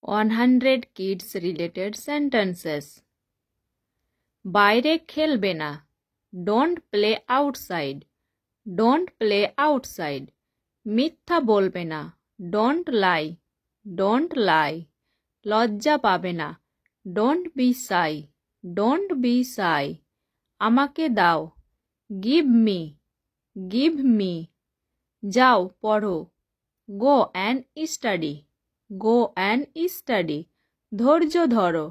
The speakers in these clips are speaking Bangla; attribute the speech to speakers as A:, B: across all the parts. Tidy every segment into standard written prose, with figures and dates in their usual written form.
A: 100 kids related sentences. বাইরে খেলবে না। Don't play outside. Don't play outside. মিথ্যা বলবে না। Don't lie. Don't lie. লজ্জা পাবে না। Don't be shy. Don't be shy. আমাকে দাও। Give me. Give me. যাও পড়ো। Go and study. Go and study. ধৈর্য ধরো।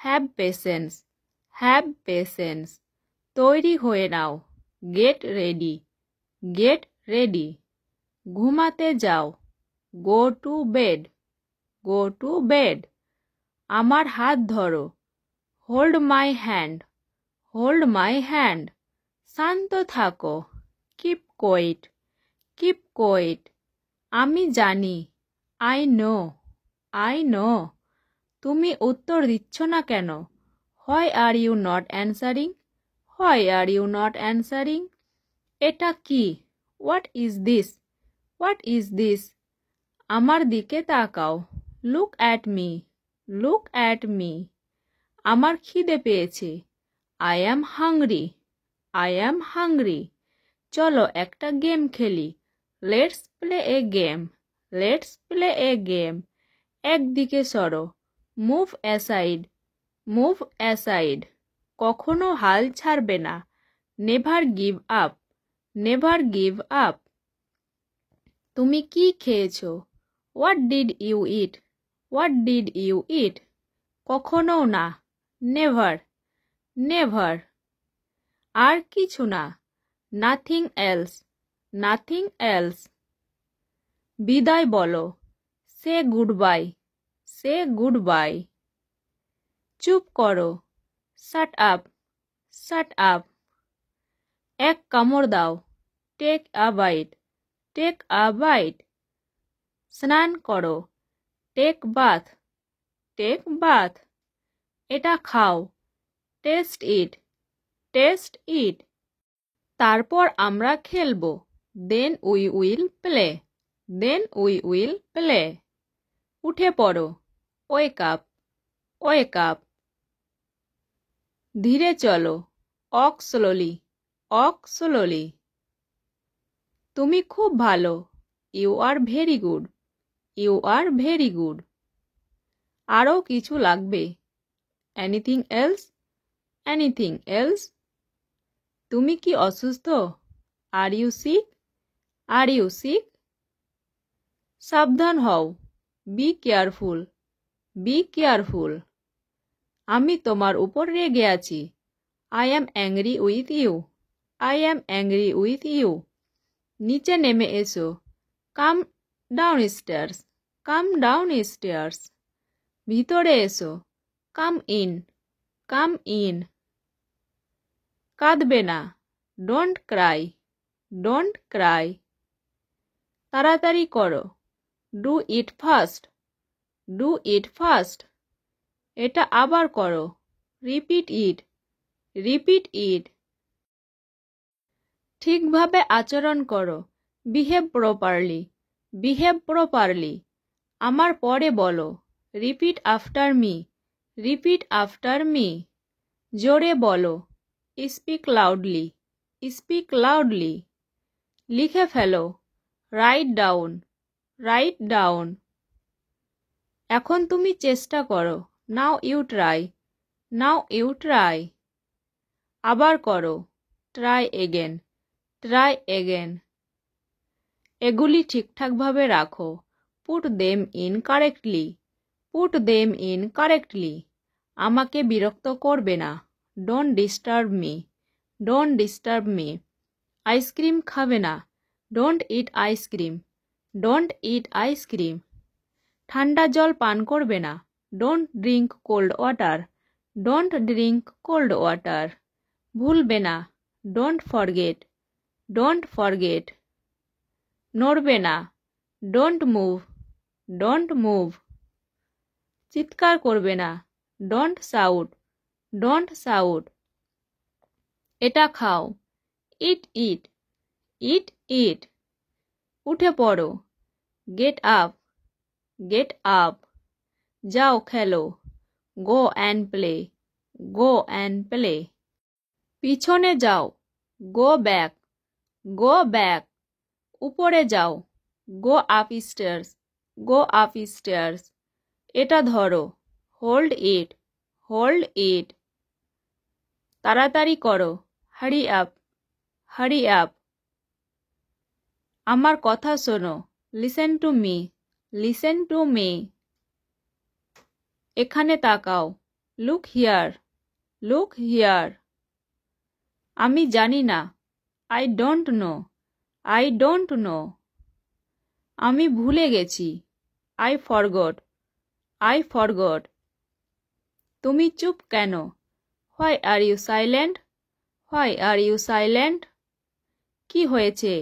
A: Have patience. Have patience. তৈরি হয়ে নাও। Get ready. Get ready. ঘুমাতে যাও। Go to bed. Go to bed. আমার হাত ধরো। Hold my hand. Hold my hand. শান্ত থাকো। Keep quiet. Keep quiet. আমি জানি। I know. I know. তুমি উত্তর দিচ্ছ না কেন? Why are you not answering? Why are you not answering? এটা কি? What is this? What is this? আমার দিকে তাকাও। Look at me. Look at me. আমার খিদে পেয়েছে। I am hungry. I am hungry. চলো একটা গেম খেলি। Let's play a game. Let's play a game. একদিকে সরো। Move aside. Move aside. কখনো হাল ছাড়বে না। Never give up. Never give up. তুমি কি খেয়েছো? What did you eat? What did you eat? কখনো না। Never. Never. আর কিছু না। Nothing else. Nothing else. বিদায় বলো। Say goodbye. Say goodbye. চুপ করো। Shut up. Shut up. এক কামড় দাও। Take a bite. Take a bite. স্নান করো। Take bath. Take bath. এটা খাও। Taste it. Taste it. তারপর আমরা খেলবো। Then we will play. Then we will play. উঠে পড়ো। Wake up. Wake up. ধীরে চলো। Walk slowly. Walk slowly. তুমি খুব ভালো। You are very good. You are very good. আরও কিছু লাগবে। Anything else? Anything else? তুমি কি অসুস্থ? Are you sick? Are you sick? সাবধান হও। Be careful. Be careful. আমি তোমার উপর রেগে আছি। I am angry with you. I am angry with you. নিচে নেমে এসো। Come downstairs. Come downstairs. ভিতরে এসো। Come in. Come in. কাঁদবে না। Don't cry. Don't cry. তাড়াতাড়ি করো। Do it fast. Do it fast. এটা আবার করো। Repeat it. Repeat it. ঠিকভাবে আচরণ করো। Behave properly. Behave properly. আমার পরে বলো। Repeat after me. Repeat after me. জোরে বলো। Speak loudly. Speak loudly. লিখে ফেলো। Write down. Write down. এখন তুমি চেষ্টা করো। Now you try. Now you try. আবার করো। Try again. Try again. এগুলি ঠিকঠাকভাবে রাখো। Put them in correctly. Put them in correctly. আমাকে বিরক্ত করবে না। Don't disturb me. Don't disturb me. Ice cream খাবে না। Don't eat ice cream. Don't eat ice cream. ঠান্ডা জল পান করবে না। Don't drink cold water. Don't drink cold water. ভুলবে না। Don't forget. Don't forget. নড়বে না। Don't move. Don't move. চিৎকার করবে না। Don't shout. Don't shout. এটা খাও। Eat it. Eat it. উঠে পড়ো। Get up. Get up. যাও খেলো, go and play, go and play. পিছনে যাও, গো ব্যাক, গো ব্যাক। উপরে যাও, go up stairs, go up stairs. এটা ধরো, হোল্ড ইট, হোল্ড ইট। তাড়াতাড়ি করো, হারি আপ, হারি আপ। আমার কথা শোনো, listen to me, listen to me. এখানে তাকাও, লুক হিয়ার, লুক হিয়ার। আমি জানি না, I don't know, I don't know. আমি ভুলে গেছি, আই ফরগট, আই ফরগট। তুমি চুপ কেন, why are you silent, why are you silent. কি হয়েছে,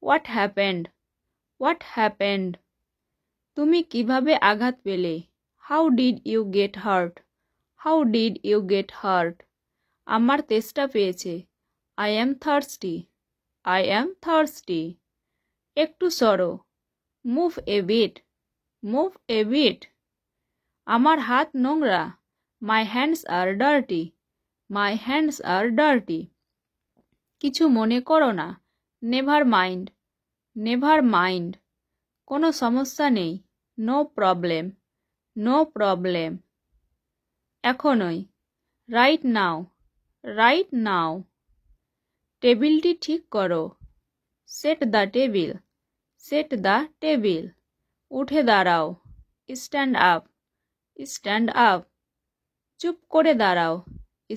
A: হোয়াট হ্যাপেন্ড, হোয়াট হ্যাপেন্ড। তুমি কিভাবে আঘাত পেলে, how did you get hurt, how did you get hurt. আমার তেষ্টা পেয়েছে, I am thirsty, I am thirsty. একটু সরো, move a bit, move a bit. আমার হাত নোংরা, my hands are dirty, my hands are dirty. কিছু মনে করো না, নেভার মাইন্ড, নেভার মাইন্ড। কোনো সমস্যা নেই, নো প্রবলেম, নো প্রবলেম। এখনই, রাইট নাও, রাইট নাও। টেবিলটি ঠিক করো, set the table, set the table. উঠে দাঁড়াও, স্ট্যান্ড আপ, স্ট্যান্ড আপ। চুপ করে দাঁড়াও,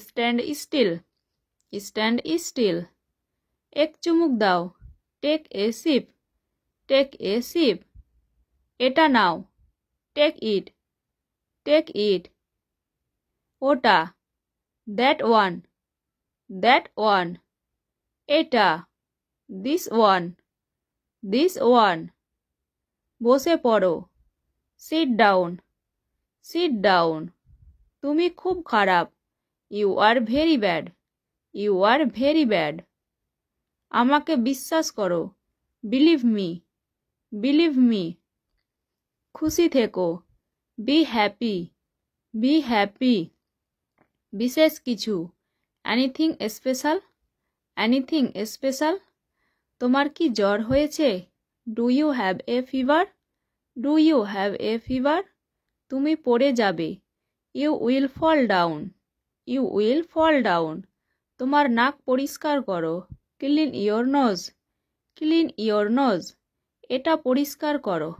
A: স্ট্যান্ড স্টিল, স্ট্যান্ড স্টিল। এক চুমুক দাও, take a sip, take a sip. এটা নাও, টেক ইট, টেক ইট। ওটা, দ্যাট ওয়ান, দ্যাট ওয়ান। এটা, দিস ওয়ান, দিস ওয়ান। বসে পড়ো, সিট ডাউন, সিট ডাউন। তুমি খুব খারাপ, you are very bad, you are very bad. আমাকে বিশ্বাস করো, বিলিভ মি, বিলিভ মি। খুশি থেকো, বি হ্যাপি, বি হ্যাপি। বিশেষ কিছু, এনিথিং স্পেশাল, এনিথিং স্পেশাল। তোমার কি জ্বর হয়েছে, do you have a fever, do you have a fever. তুমি পড়ে যাবে, you will fall down, you will fall down. তোমার নাক পরিষ্কার করো, clean your nose, clean your nose. এটা পরিষ্কার করো,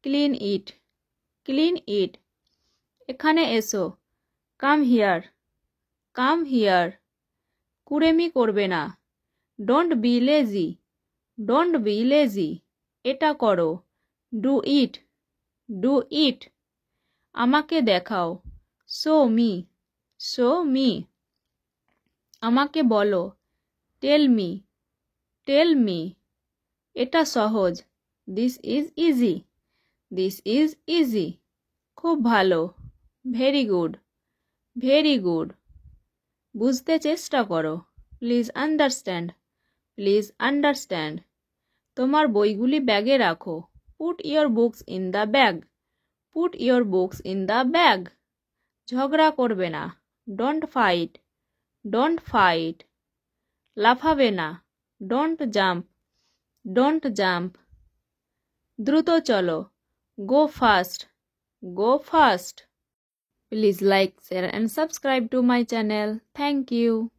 A: ক্লিন ইট, ক্লিন ইট। এখানে এসো, কাম হিয়ার, কাম হিয়ার। কুড়েমি করবে না, don't be lazy, don't be lazy. এটা করো, ডু ইট, ডু ইট। আমাকে দেখাও, শো মি, শো মি। আমাকে বলো, টেল মি, টেল মি। এটা সহজ, this is easy, this is easy. খুব ভালো, ভেরি গুড, ভেরি গুড। বুঝতে চেষ্টা করো, প্লিজ আন্ডারস্ট্যান্ড, প্লিজ আন্ডারস্ট্যান্ড। তোমার বইগুলি ব্যাগে রাখো, put your books in the bag, put your books in the bag. ঝগড়া করবে না, ডোন্ট ফাইট, ডোন্ট ফাইট। লাফাবে না, ডোন্ট জাম্প, ডোন্ট জাম্প। দ্রুত চলো, গো fast, go fast. Please like, share and subscribe to my channel. Thank you.